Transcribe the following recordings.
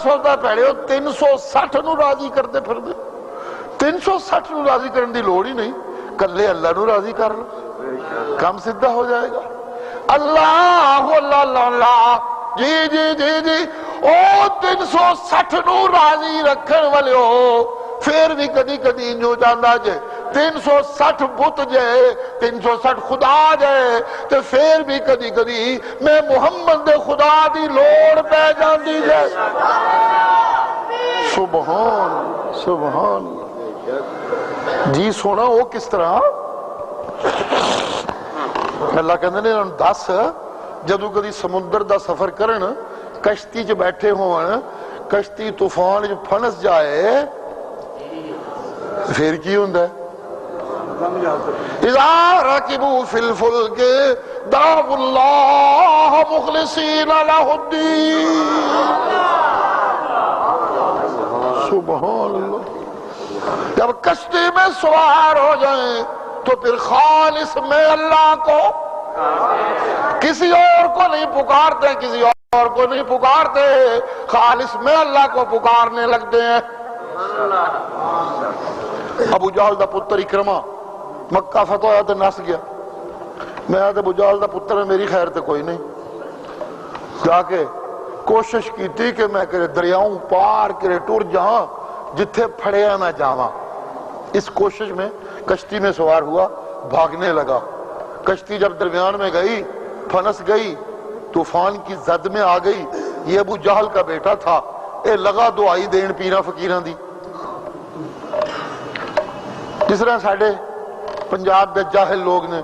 سوچتا پیڑے 360 نو راضی کرتے پھر دے 360 نو راضی کرنے دی لوڑ ہی نہیں کلے اللہ نو راضی کر لو کام سدھا ہو جائے گا اللہ اللہ اللہ جی جی جی جی او 360 نو راضی رکھن والے ہو پھر بھی کدی کدی انجو جاندہ جے 360 بت جائے 360 خدا جائے تو پھر بھی کدی کدی میں محمد خدا دی لوڑ پہ جاندی جائے سبحان سبحان جی سونا وہ کس طرح اللہ کہنے نے دس جدو کدی سمندر دا سفر کرن کشتی جو بیٹھے ہوں کشتی طوفان جو پھنس جائے پھر کی ہوندہ ہے اذا رکبوا فی الفلک دعوا اللہ مخلصین لہ الدین سبحان اللہ جب کشتی میں سوار ہو جائیں تو پھر خالص میں اللہ کو کسی اور کو نہیں پکارتے کسی اور کو نہیں پکارتے خالص میں اللہ کو پکارنے لگتے ہیں ابو جہل دا پتر اکرمہ مکہ فتح ہویا تو نس گیا میں آتا ابو جہل دا پتر ہے میری خیر تے کوئی نہیں جا کے کوشش کی تھی کہ میں کرے دریاؤں پار کرے ٹور جہاں جتھے پھڑیا نہ جاواں اس کوشش میں کشتی میں سوار ہوا بھاگنے لگا کشتی جب درمیان میں گئی پھنس گئی طوفان کی زد میں آ گئی یہ ابو جہل کا بیٹا تھا اے لگا دعائی دین پیرا فقیران دی جس طرح ساڑھے پنجاب دے جاہل لوگ نے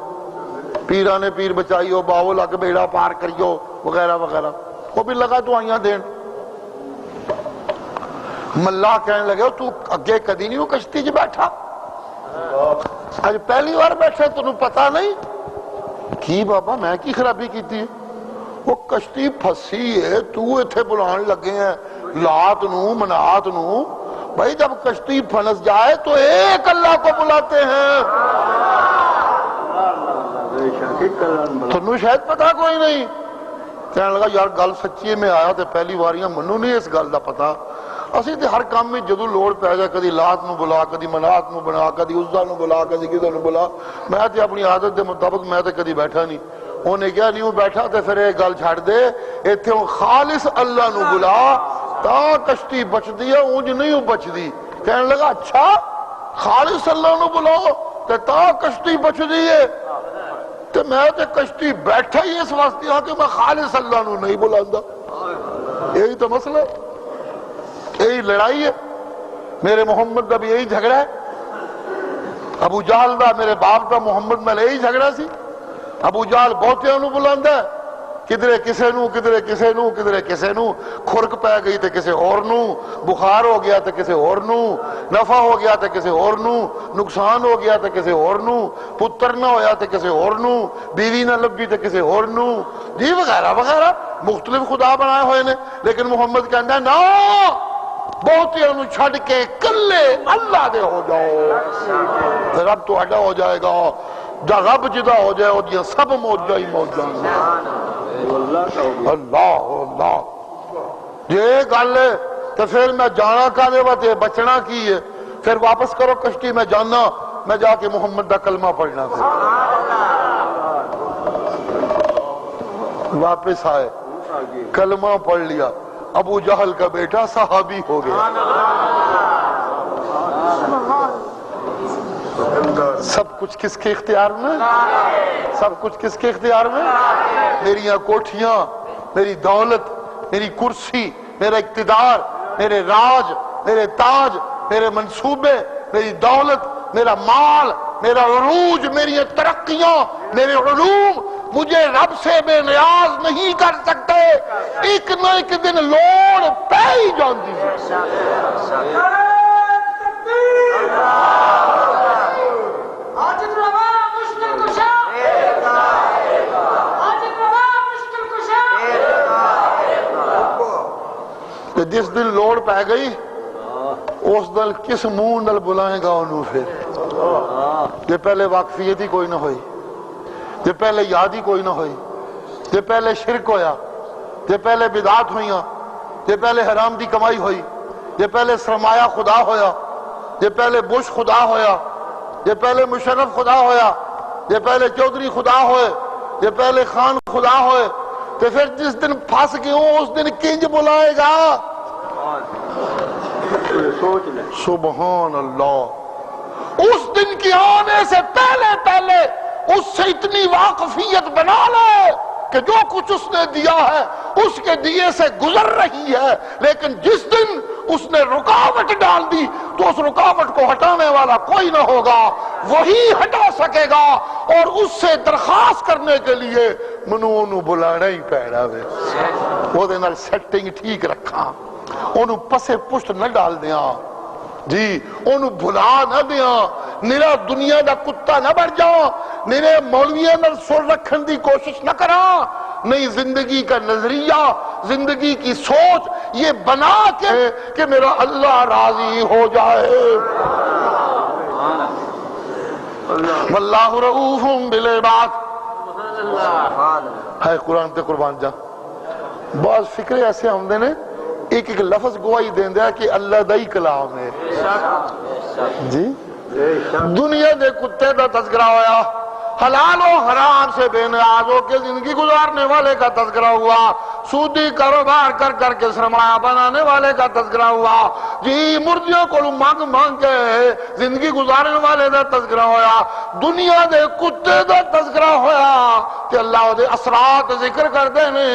پیران نے پیر بچائیو باو لگ بیڑا پار کریو وغیرہ وغیرہ وہ بھی لگا دعائیاں دین ملا کہنے لگے تو اگے کدی نہیں ہو کشتی جی بیٹھا آج پہلی بار بیٹھے تو پتا نہیں کی بابا میں کی خرابی کی تھی وہ کشتی پھسی ہے تو اتھے بلان لگے ہیں لات نو منات نو بھائی جب کشتی پھنس جائے تو ایک اللہ کو بلاتے ہیں تنو شاید پتا کوئی نہیں کہنے لگا یار گل سچی میں آیا تے پہلی باریاں منو نہیں اس گل دا پتا اسی تے ہر کام میں جدو لوڑ پہ جائے کدی لات نو بلا کدی منات نو بنا کدی عزا نو بلا کدی کدی نو بلا میں تے اپنی عادت دے مطابق میں تے کدی بیٹھا نہیں انہیں کیا نہیں ہوں بیٹھا تے پھر ایک گل چھاڑ دے ایتھے ہوں خالص اللہ نو بلا تا کشتی بچ دیا اونج نہیں ہوں بچ دی کہنے لگا اچھا خالص اللہ نو بلاؤ تے تا کشتی بچ دیئے تے میں تے کشتی بیٹھا ہی اس واسطے ہاں کہ میں خالص اللہ نو نہیں بلاندہ یہی تو مسئلہ ہے یہی لڑائی ہے میرے محمد دا بھی یہی جھگڑا ہے ابو جہل دا میرے باپ دا محمد میں یہی جھگڑا سی ابو جہل بہتے انہوں بلاندہ ہے کدرے کسے نو کدرے کسے نو کدرے کسے نو کھرک پہ گئی تے کسے اور نو بخار ہو گیا تے کسے اور نو نفع ہو گیا تے کسے اور نو نقصان ہو گیا تے کسے اور نو پتر نہ ہویا تے کسے اور نو بیوی نہ لبی تے کسے اور نو جی وغیرہ وغیرہ مختلف خدا بنائے ہوئے نے لیکن محمد کہندہ ہے نا بہتی انہوں چھڑ کے کلے اللہ دے ہو جاؤ رب تو اڈا ہو جائے گا جا رب جدا ہو جائے اور یہ سب موجہ ہی موجہ اللہ اللہ یہ گل ہے تو پھر میں جانا کہنے باتے بچنا کی ہے پھر واپس کرو کشتی میں جانا میں جا کے محمد دا کلمہ پڑھنا تھا واپس آئے کلمہ پڑھ لیا ابو جہل کا بیٹا صحابی ہو گیا سب کچھ کس کے اختیار میں سب کچھ کس کے اختیار میں میری کوٹھیاں میری دولت میری کرسی میرا اقتدار میرے راج میرے تاج میرے منصوبے میری دولت میرا مال میرا عروج میری ترقیاں میرے علوم مجھے رب سے بے نیاز نہیں کر سکتے ایک نہ ایک دن لوڑ پہ ہی جانتی ہے جس دن لوڑ پہ گئی اس دل کس منہ نل بلائیں گا انہوں پھر یہ پہلے واقفیت ہی کوئی نہ ہوئی یہ پہلے یاد ہی کوئی نہ ہوئی یہ پہلے شرک ہویا یہ پہلے بدعات ہوئیاں یہ پہلے حرام دی کمائی ہوئی، یہ پہلے سرمایہ خدا ہویا، یہ پہلے بش خدا ہویا، یہ پہلے مشرف خدا ہویا، یہ پہلے چودھری خدا ہوئے، یہ پہلے خان خدا ہوئے، تو پھر جس دن پھنس گئے اس دن کنج بلائے گا؟ سبحان اللہ۔ اس دن کے آنے سے پہلے اس سے اتنی واقفیت بنا لے کہ جو کچھ اس نے دیا ہے اس کے دیے سے گزر رہی ہے، لیکن جس دن اس نے رکاوٹ ڈال دی تو اس رکاوٹ کو ہٹانے والا کوئی نہ ہوگا، وہی ہٹا سکے گا، اور اس سے درخواست کرنے کے لیے منو انہوں بلانا ہی پیڑا وے، وہ دے نال سیٹنگ ٹھیک رکھا، انہوں پسے پشت نہ ڈال دیا جی، انہوں بھلا نہ دیا، نرا دنیا دا کتا نہ بڑھ جاؤ، نرے مولویاں نال سر رکھن دی کوشش نہ کرا، نہیں زندگی کا نظریہ، زندگی کی سوچ یہ بنا کے کہ میرا اللہ راضی ہو جائے۔ واللہ رؤوف بالعباد، ہے قرآن تے قربان جا۔ بعض فکرے ایسے ہم نے ایک ایک لفظ گواہی دیں دیا کہ اللہ دا ہی کلام ہے جی۔ دنیا دے کتے دا تذکرہ ہویا، حلال و حرام سے بے نیاز ہو کے زندگی گزارنے والے کا تذکرہ ہوا، سودی کاروبار کر کر کے سرمایہ بنانے والے کا تذکرہ ہوا جی، مردیوں کو مانگ مانگ کے زندگی گزارنے والے دا تذکرہ ہویا، دنیا دے کتے دا تذکرہ ہویا کہ اللہ دے اثرات ذکر کر دینے،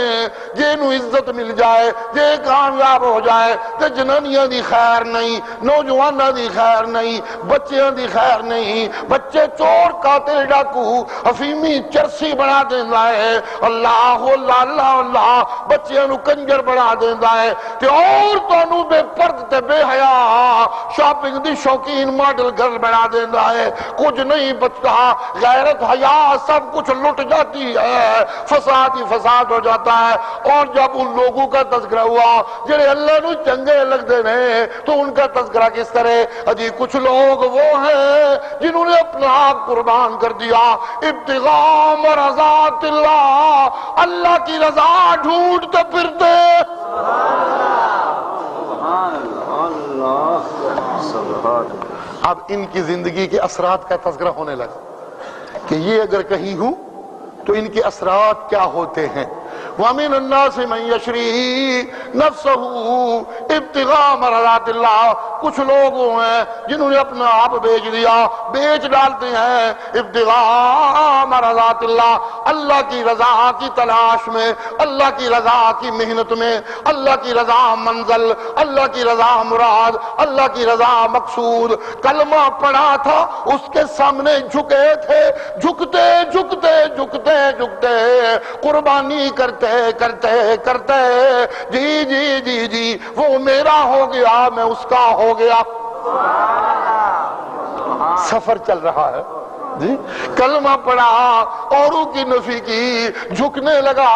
جے نو عزت مل جائے، جے کامیاب ہو جائے، تے جنانیاں دی خیر نہیں، نوجوانہ دی خیر نہیں، بچیاں دی خیر نہیں، بچے چور قاتل ڈاکو افیمی چرسی بنا دینا ہے، اللہ اللہ اللہ اللہ، بچیاں نو کنجر بنا دینا ہے، تے عورتوں نو بے پرد تے بے حیا شاپنگ دی شوقین ماڈل گھر بنا دینا ہے، کچھ نہیں بچتا، غیرت حیا سب کچھ لٹ جاتی ہے، فساد ہی فساد ہو جاتا ہے۔ اور جب ان لوگوں کا تذکرہ ہوا جنہیں اللہ نو چنگے لگ دینے تو ان کا تذکرہ کس طرح؟ اجی کچھ لوگ وہ ہیں جنہوں نے اپنا آپ قربان کر دیا ابتغاء مرضات اللہ، اللہ کی رضا ڈھونڈتے پھرتے۔ اب ان کی زندگی کے اثرات کا تذکرہ ہونے لگا کہ یہ اگر کہیں ہوں تو ان کے اثرات کیا ہوتے ہیں۔ وَمِنَ النَّاسِ مَن يَشْرِي نَفْسَهُ ابتغاء مرضات اللہ، کچھ لوگ ہیں جنہوں نے اپنا آپ بیچ دیا، بیچ ڈالتے ہیں ابتغاء مرضات اللہ، اللہ کی رضا کی تلاش میں، اللہ کی رضا کی محنت میں، اللہ کی رضا منزل، اللہ کی رضا مراد، اللہ کی رضا مقصود۔ کلمہ پڑھا تھا اس کے سامنے جھکے تھے، جھکتے جھکتے جھکتے جھکتے قربانی کرتے کرتے کرتے جی جی جی جی وہ میرا ہو گیا میں اس کا ہو گیا۔ سفر چل رہا ہے جی، کلمہ پڑھا، اوروں کی نفی کی، جھکنے لگا،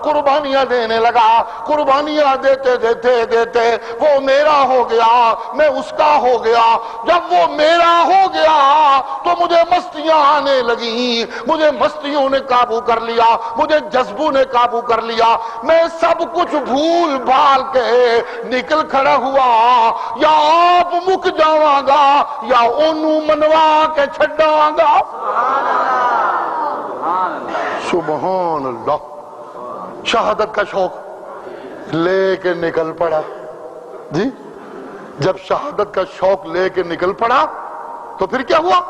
قربانیاں دینے لگا، قربانیاں دیتے دیتے دیتے وہ میرا ہو گیا میں اس کا ہو گیا۔ جب وہ میرا ہو گیا تو مجھے مستیاں آنے لگیں، مجھے مستیوں نے قابو کر لیا، مجھے جذبوں نے قابو کر لیا، میں سب کچھ بھول بھال کے نکل کھڑا ہوا، یا آپ مک جاواں گا یا انہوں منوا کے چھڑاں گا۔ سبحان اللہ۔ شہادت کا شوق لے کے نکل پڑا جی، جب شہادت کا شوق لے کے نکل پڑا تو پھر کیا ہوا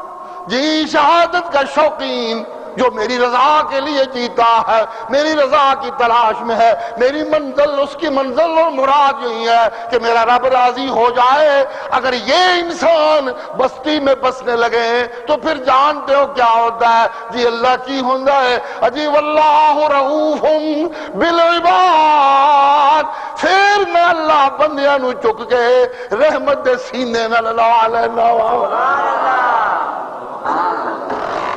جی؟ شہادت کا شوقین جو میری رضا کے لیے جیتا ہے، میری رضا کی تلاش میں ہے، میری منزل اس کی منزل اور مراد یہی ہے کہ میرا رب راضی ہو جائے، اگر یہ انسان بستی میں بسنے لگے تو پھر جانتے ہو کیا ہوتا ہے جی؟ اللہ کی ہوندہ ہے اجی واللہ رؤوف بالعباد، پھر میں اللہ بندیاں نو چک کے رحمت دے سینے نہ للا لینا۔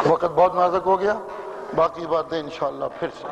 وقت بہت نازک ہو گیا، باقی باتیں انشاءاللہ پھر سے۔